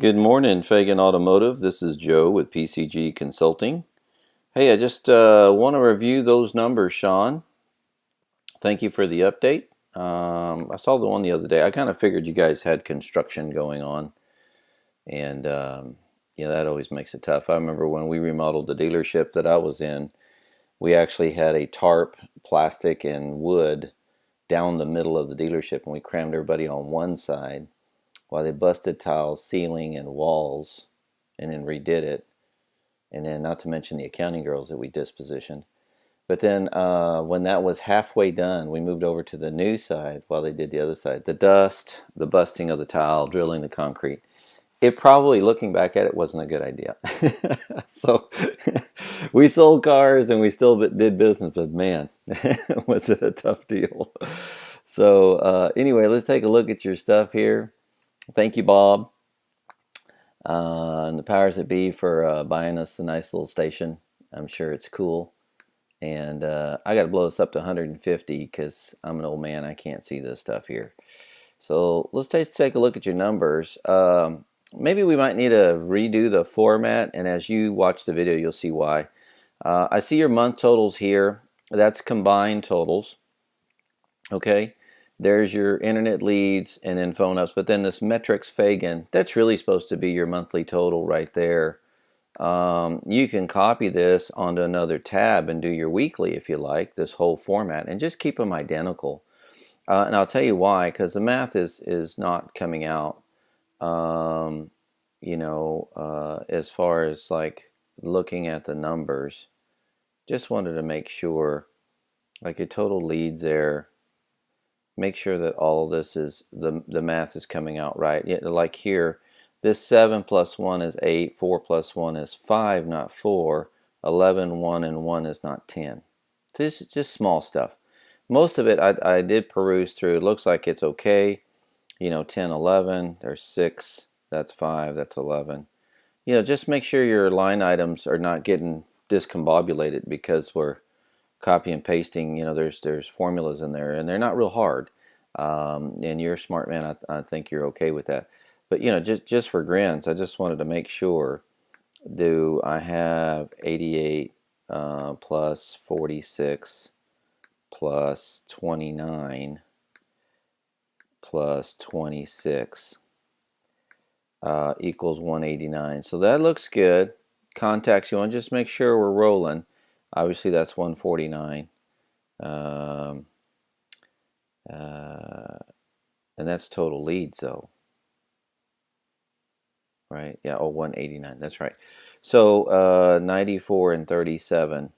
Good morning, Fagan Automotive. This is Joe with PCG Consulting. Hey, I just want to review those numbers, Sean. Thank you for the update. I saw the one the other day. I kind of figured you guys had construction going on, and yeah, that always makes it tough. I remember when we remodeled the dealership that I was in, we actually had a tarp, plastic, and wood down the middle of the dealership, and we crammed everybody on one side while they busted tiles, ceiling, and walls, and then redid it. And then not to mention the accounting girls that we dispositioned. But then when that was halfway done, we moved over to the new side while they did the other side. The dust, the busting of the tile, drilling the concrete. It probably, looking back at it, wasn't a good idea. So we sold cars and we still did business, but man, was it a tough deal. So anyway, let's take a look at your stuff here. Thank you, Bob, and the powers that be for buying us a nice little station. I'm sure it's cool. And I got to blow this up to 150 because I'm an old man. I can't see this stuff here. So let's take a look at your numbers. Maybe we might need to redo the format. And as you watch the video, you'll see why. I see your month totals here. That's combined totals. Okay. There's your internet leads and then phone ups. But then this metrics Fagan, that's really supposed to be your monthly total right there. You can copy this onto another tab and do your weekly if you like, this whole format, and just keep them identical. And I'll tell you why, because the math is not coming out, as far as like looking at the numbers. Just wanted to make sure, like your total leads there, make sure that all of this is, the math is coming out right. Yeah, like here, this 7 plus 1 is 8, 4 plus 1 is 5, not 4, 11, 1, and 1 is not 10. So this is just small stuff. Most of it I did peruse through. It looks like it's okay. 10, 11, there's 6, that's 5, that's 11. Just make sure your line items are not getting discombobulated because we're copy and pasting. There's formulas in there, and they're not real hard. And you're a smart man. I think you're okay with that. But just for grins, I just wanted to make sure. Do I have 88 plus 46 plus 29 plus 26 equals 189? So that looks good. Contacts, you want to just make sure we're rolling. Obviously, that's 149. Um, and that's total leads, though. Right? Yeah, 189. That's right. So 94 and 37.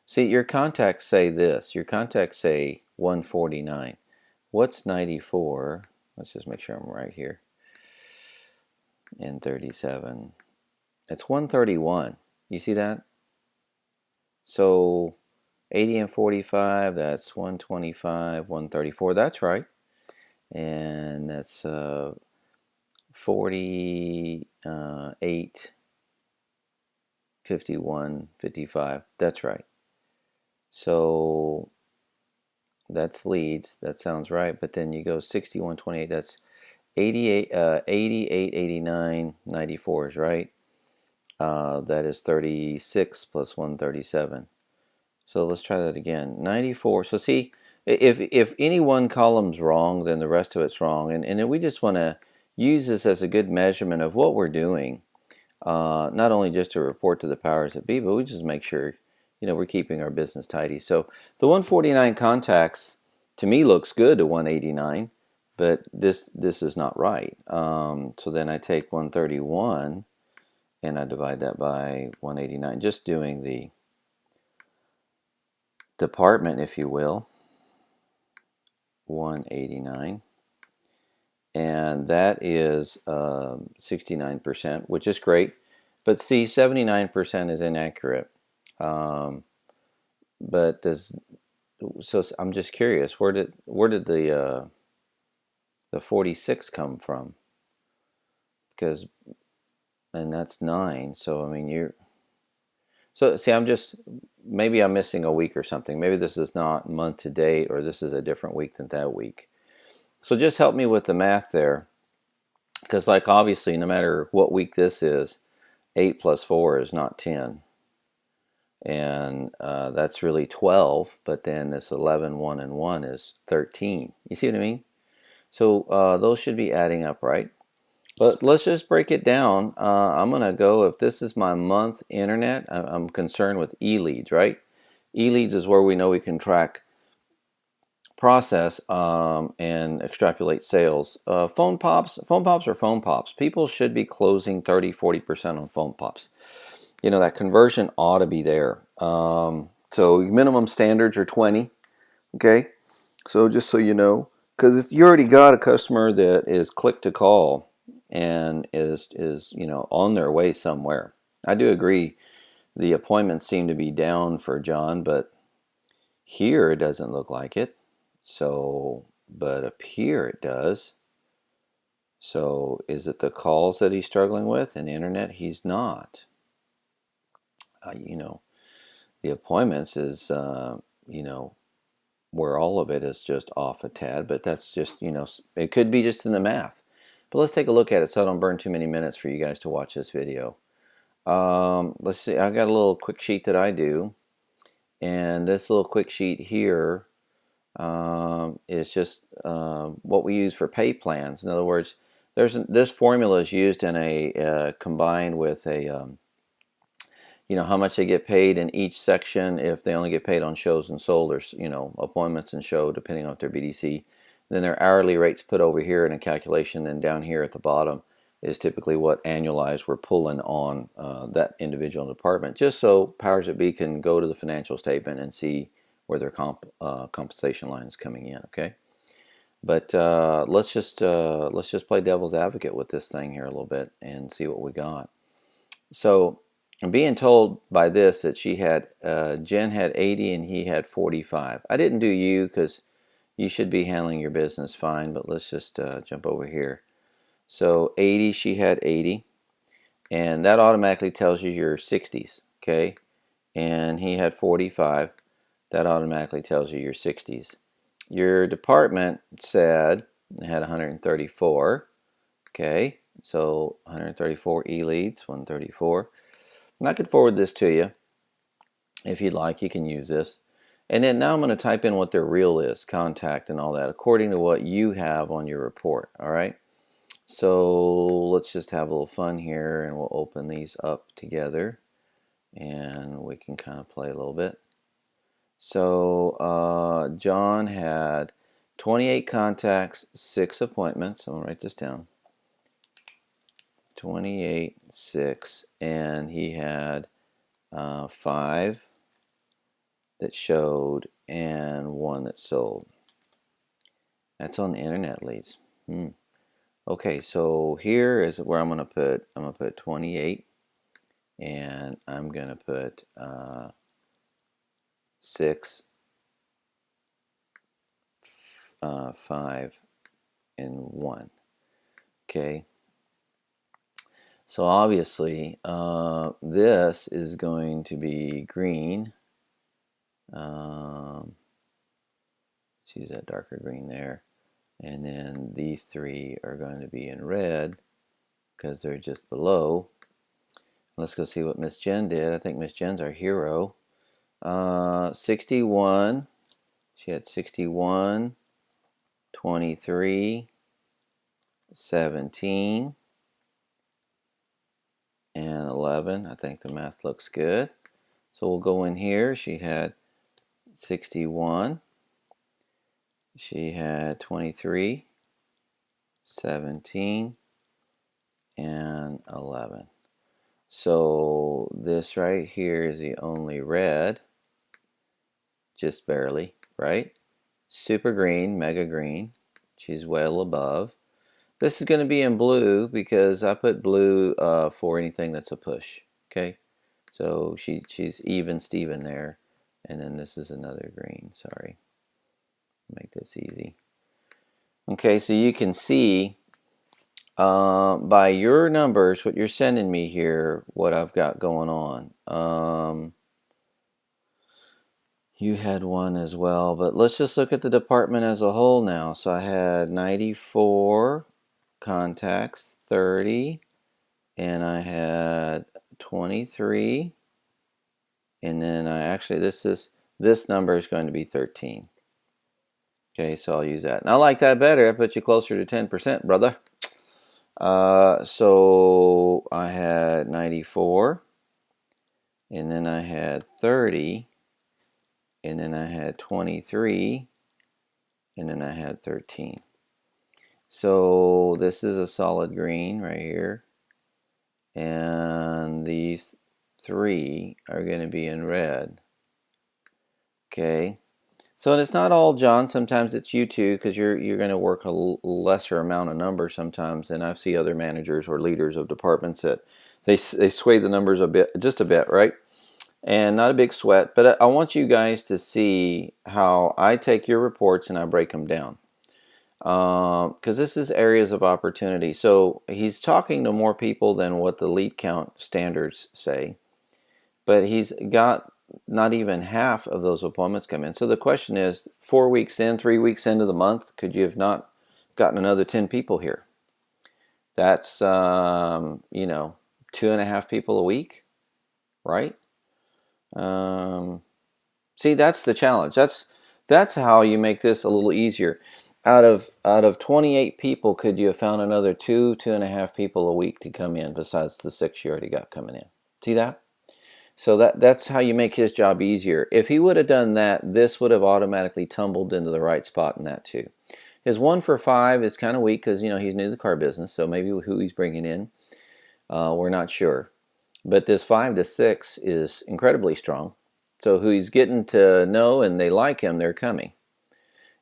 See, your contacts say this. Your contacts say 149. What's 94? Let's just make sure I'm right here. And 37. It's 131. You see that? So 80 and 45, that's 125, 134. That's right. And that's 48, 51, 55. That's right. So that's leads. That sounds right. But then you go 61, 28. That's 88, 88, 89, 94 is right. That is 36 plus 137. So let's try that again. 94. So see, if any one column's wrong, then the rest of it's wrong. And we just want to use this as a good measurement of what we're doing. Not only just to report to the powers that be, but we just make sure we're keeping our business tidy. So the 149 contacts to me looks good to 189, but this is not right. So then I take 131 and I divide that by 189, just doing the department, if you will. 189, and that is 69%, which is great. But see, 79% is inaccurate. But so I'm just curious, where did the 46 come from? Because, and that's 9. So I mean, so see, maybe I'm missing a week or something. Maybe this is not month to date, or this is a different week than that week. So just help me with the math there, because like obviously no matter what week this is, 8 plus 4 is not 10. And that's really 12, but then this 11, 1, and 1 is 13. You see what I mean? So those should be adding up, right? But let's just break it down. I'm going to go, if this is my month internet, I'm concerned with e-leads, right? E-leads is where we know we can track process and extrapolate sales. Phone pops are phone pops. People should be closing 30-40% on phone pops. You know, that conversion ought to be there. So minimum standards are 20. Okay, so just so you know, because you already got a customer that is click to call and is you know, on their way somewhere. I do agree the appointments seem to be down for John, but here it doesn't look like it. So, but up here it does. So is it the calls that he's struggling with and internet? He's not. You know, the appointments is you know, where all of it is just off a tad, but that's just, you know, it could be just in the math. But let's take a look at it so I don't burn too many minutes for you guys to watch this video. Let's see, I got a little quick sheet that I do, and this little quick sheet here is just what we use for pay plans. In other words, this formula is used in a combined with a you know, how much they get paid in each section if they only get paid on shows and sold, or you know, appointments and show, depending on their BDC. Then their hourly rates put over here in a calculation, and down here at the bottom is typically what annualized we're pulling on that individual department, just so powers that be can go to the financial statement and see where their compensation line is coming in. Okay, but let's just play devil's advocate with this thing here a little bit and see what we got. So I'm being told by this that she had, Jen had 80 and he had 45. I didn't do you because you should be handling your business fine, but let's just jump over here. So 80, she had 80, and that automatically tells you your 60s, okay? And he had 45, that automatically tells you your 60s. Your department said it had 134, okay? So 134 e-leads, 134. And I could forward this to you if you'd like. You can use this. And then now I'm going to type in what their real is, contact and all that, according to what you have on your report. All right. So let's just have a little fun here, and we'll open these up together, and we can kind of play a little bit. So John had 28 contacts, 6 appointments. I'm going to write this down. 28, 6, and he had 5 that showed and 1 that sold. That's on the internet leads. Okay, so here is where I'm gonna put 28, and I'm gonna put 6, 5, and 1. Okay. So obviously, this is going to be green. Let's use that darker green there. And then these 3 are going to be in red because they're just below. Let's go see what Miss Jen did. I think Miss Jen's our hero. 61. She had 61, 23, 17, and 11. I think the math looks good. So we'll go in here. She had 61. She had 23, 17, and 11. So this right here is the only red, just barely, right? Super green, mega green. She's well above. This is going to be in blue because I put blue for anything that's a push. Okay, so she's even Steven there, and then this is another green. Sorry, make this easy. Okay, so you can see by your numbers, what you're sending me here, what I've got going on. You had one as well, but let's just look at the department as a whole now. So I had 94 contacts, 30, and I had 23, and then this number is going to be 13. Okay, so I'll use that. And I like that better. I put you closer to 10%, brother. So I had 94, and then I had 30, and then I had 23, and then I had 13. So this is a solid green right here, and these 3 are going to be in red. Okay, so it's not all John. Sometimes it's you too, because you're going to work a lesser amount of numbers sometimes. And I see other managers or leaders of departments that they sway the numbers a bit, just a bit, right? And not a big sweat, but I want you guys to see how I take your reports and I break them down. Because this is areas of opportunity. So he's talking to more people than what the lead count standards say, but he's got not even half of those appointments come in. So the question is, 4 weeks in, 3 weeks into the month, could you have not gotten another 10 people here? That's 2.5 people a week, right? See, that's the challenge. That's how you make this a little easier. Out of 28 people, could you have found another 2.5 people a week to come in besides the 6 you already got coming in? See that? So that's how you make his job easier. If he would have done that, this would have automatically tumbled into the right spot in that too. His 1 for 5 is kind of weak because he's new to the car business, so maybe who he's bringing in, we're not sure. But this 5 to 6 is incredibly strong. So who he's getting to know and they like him, they're coming.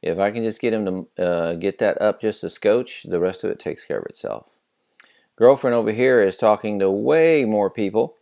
If I can just get him to get that up just a scotch, the rest of it takes care of itself. Girlfriend over here is talking to way more people.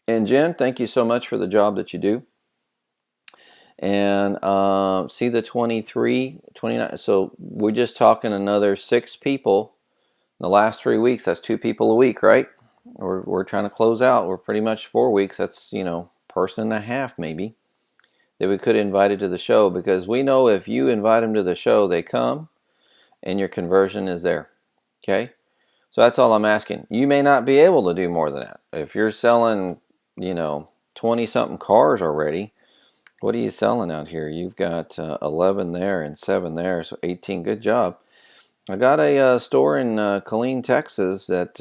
And Jen, thank you so much for the job that you do. And see the 23, 29. So we're just talking another 6 people in the last 3 weeks. That's 2 people a week, right? We're trying to close out. We're pretty much 4 weeks. That's, person and a half maybe that we could have invited to the show, because we know if you invite them to the show, they come and your conversion is there. Okay? So that's all I'm asking. You may not be able to do more than that. If you're selling, 20-something cars already, what are you selling out here? You've got 11 there and 7 there, so 18. Good job. I got a store in Killeen, Texas that,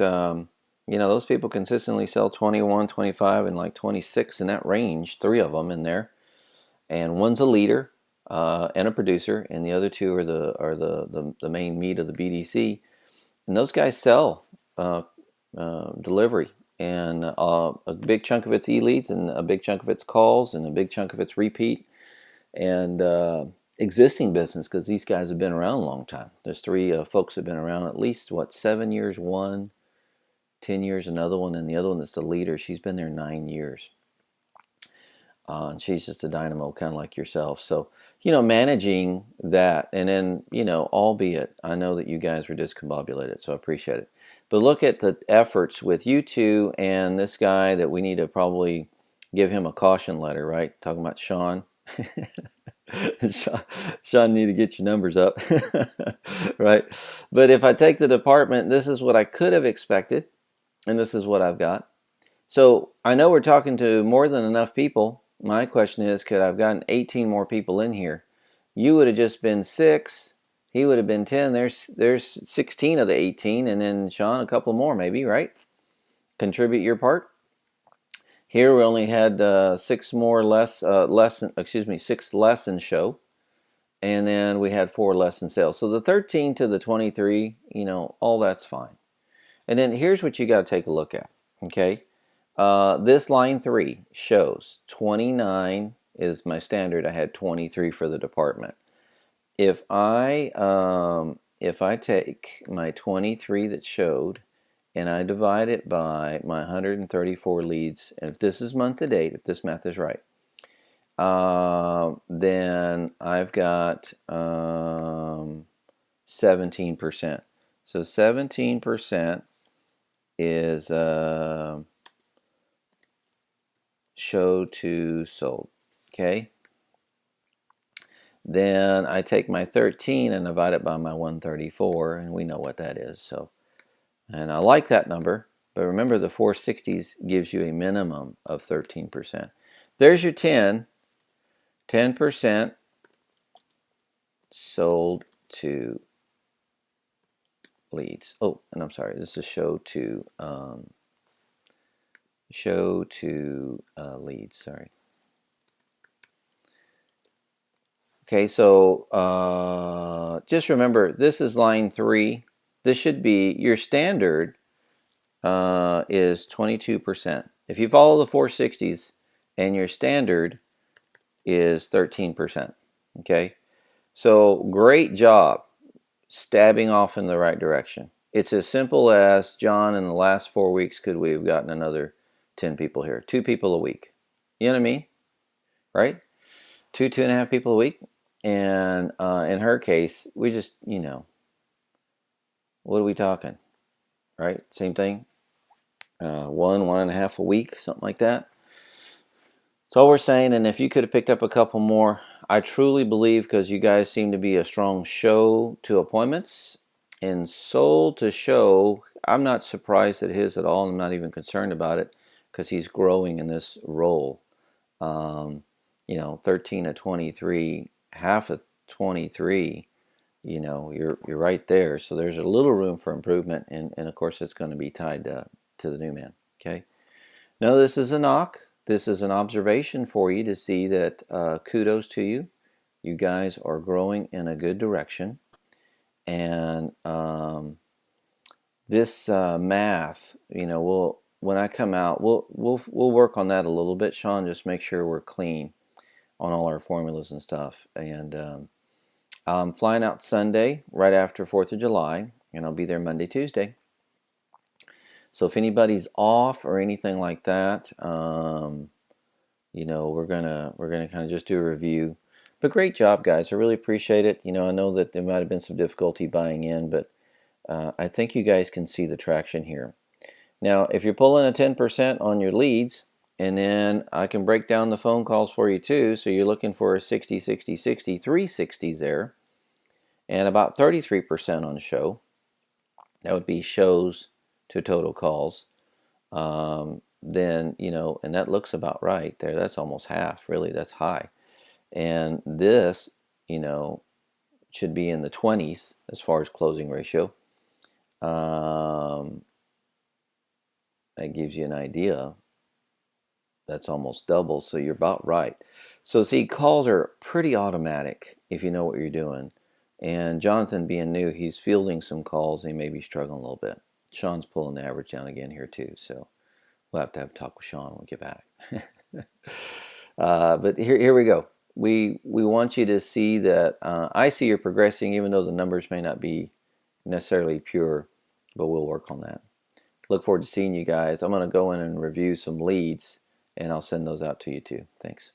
those people consistently sell 21, 25, and like 26 in that range. 3 of them in there. And one's a leader and a producer, and the other 2 are the main meat of the BDC. And those guys sell delivery, and a big chunk of it's e-leads, and a big chunk of it's calls, and a big chunk of it's repeat and existing business, because these guys have been around a long time. There's 3 folks that have been around at least 7 years, one 10 years, another one, and the other one that's the leader, she's been there 9 years. And she's just a dynamo, kind of like yourself. So, managing that, and then, albeit, I know that you guys were discombobulated, so I appreciate it. But look at the efforts with you 2 and this guy that we need to probably give him a caution letter, right? Talking about Sean. Sean, need to get your numbers up, right? But if I take the department, this is what I could have expected, and this is what I've got. So I know we're talking to more than enough people. My question is, could I have gotten 18 more people in here? You would have just been 6. He would have been 10. There's 16 of the 18, and then Sean, a couple more maybe, right? Contribute your part. Here we only had 6 less show, and then we had 4 less in sales. So the 13 to the 23, all that's fine. And then here's what you got to take a look at, okay? This line 3 shows 29 is my standard. I had 23 for the department. If I take my 23 that showed and I divide it by my 134 leads, and if this is month to date, if this math is right, then I've got 17%. So 17% is show to sold. Okay. Then I take my 13 and divide it by my 134, and we know what that is. So, and I like that number, but remember the 460s gives you a minimum of 13%. There's your 10. 10% sold to leads. Oh, and I'm sorry, this is show to leads. Sorry. Okay, so just remember this is line 3. This should be your standard is 22%. If you follow the 460s and your standard is 13%. Okay, so great job stabbing off in the right direction. It's as simple as, John, in the last 4 weeks, could we have gotten another 10 people here? 2 people a week. You know what I mean? Right? 2.5 people a week. And in her case, we just, what are we talking? Right? Same thing. 1.5 a week, something like that. That's all we're saying. And if you could have picked up a couple more, I truly believe, because you guys seem to be a strong show to appointments and sold to show, I'm not surprised at his at all. I'm not even concerned about it because he's growing in this role. 13 to 23, half of 23, you're right there. So there's a little room for improvement, and of course it's going to be tied to the new man. Okay. No, this is a knock. This is an observation for you to see that kudos to you. You guys are growing in a good direction. And this math, when I come out, we'll work on that a little bit, Sean. Just make sure we're clean on all our formulas and stuff. And I'm flying out Sunday right after 4th of July, and I'll be there Monday, Tuesday. So if anybody's off or anything like that, we're gonna kind of just do a review. But great job, guys. I really appreciate it. I know that there might have been some difficulty buying in, but I think you guys can see the traction here. Now, if you're pulling a 10% on your leads, and then I can break down the phone calls for you too. So you're looking for a 60, 60, 60, 360s there, and about 33% on show. That would be shows to total calls. Then, and that looks about right there. That's almost half, really. That's high. And this, should be in the 20s as far as closing ratio. That gives you an idea. That's almost double, so you're about right. So see, calls are pretty automatic if you know what you're doing. And Jonathan, being new, he's fielding some calls. He may be struggling a little bit. Sean's pulling the average down again here too, so we'll have to have a talk with Sean when we get back. But here we go. We want you to see that I see you're progressing, even though the numbers may not be necessarily pure, but we'll work on that. Look forward to seeing you guys. I'm going to go in and review some leads, and I'll send those out to you too. Thanks.